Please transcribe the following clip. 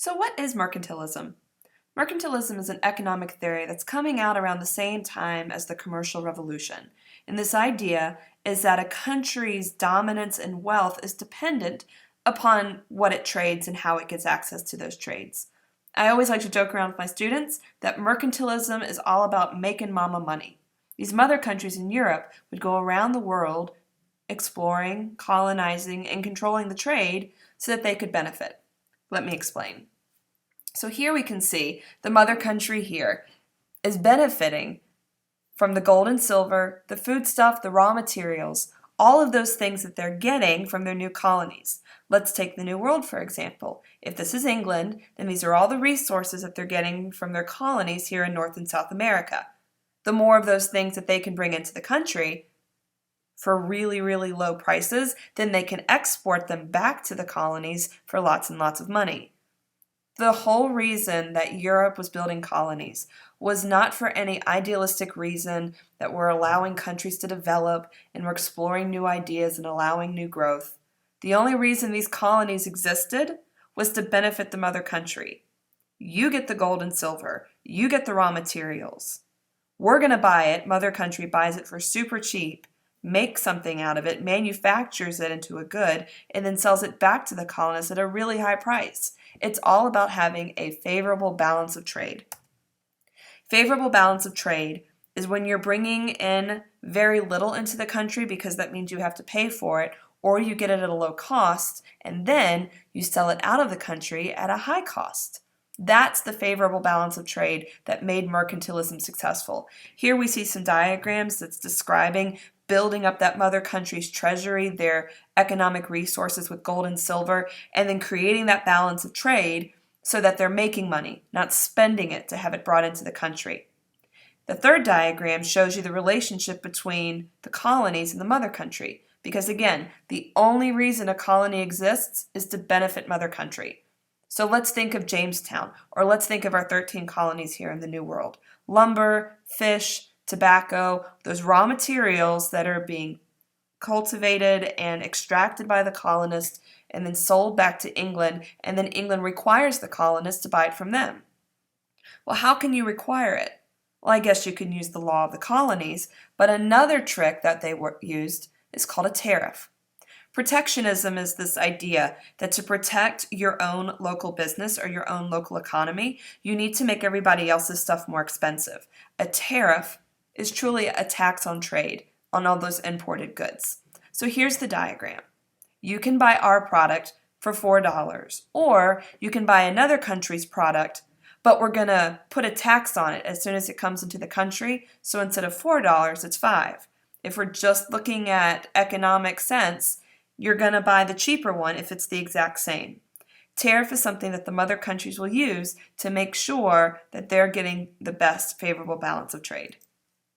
So what is mercantilism? Mercantilism is an economic theory that's coming out around the same time as the commercial revolution. And this idea is that a country's dominance and wealth is dependent upon what it trades and how it gets access to those trades. I always like to joke around with my students that mercantilism is all about making mama money. These mother countries in Europe would go around the world exploring, colonizing, and controlling the trade so that they could benefit. Let me explain. So here we can see the mother country here is benefiting from the gold and silver, the foodstuff, the raw materials, all of those things that they're getting from their new colonies. Let's take the New World, for example. If this is England, then these are all the resources that they're getting from their colonies here in North and South America. The more of those things that they can bring into the country for really, really low prices, then they can export them back to the colonies for lots and lots of money. The whole reason that Europe was building colonies was not for any idealistic reason that we're allowing countries to develop and we're exploring new ideas and allowing new growth. The only reason these colonies existed was to benefit the mother country. You get the gold and silver. You get the raw materials. We're going to buy it. Mother country buys it for super cheap, makes something out of it, manufactures it into a good, and then sells it back to the colonists at a really high price. It's all about having a favorable balance of trade. Favorable balance of trade is when you're bringing in very little into the country because that means you have to pay for it, or you get it at a low cost, and then you sell it out of the country at a high cost. That's the favorable balance of trade that made mercantilism successful. Here we see some diagrams that's describing building up that mother country's treasury, their economic resources with gold and silver, and then creating that balance of trade so that they're making money, not spending it to have it brought into the country. The third diagram shows you the relationship between the colonies and the mother country, because again, the only reason a colony exists is to benefit mother country. So let's think of Jamestown, or let's think of our 13 colonies here in the New World. Lumber, fish, tobacco, those raw materials that are being cultivated and extracted by the colonists and then sold back to England, and then England requires the colonists to buy it from them. Well, how can you require it? Well, I guess you can use the law of the colonies, but another trick that they used is called a tariff. Protectionism is this idea that to protect your own local business or your own local economy, you need to make everybody else's stuff more expensive. A tariff is truly a tax on trade on all those imported goods. So here's the diagram. You can buy our product for $4, or you can buy another country's product, but we're going to put a tax on it as soon as it comes into the country, so instead of $4, it's $5. If we're just looking at economic sense, you're going to buy the cheaper one if it's the exact same. Tariff is something that the mother countries will use to make sure that they're getting the best favorable balance of trade.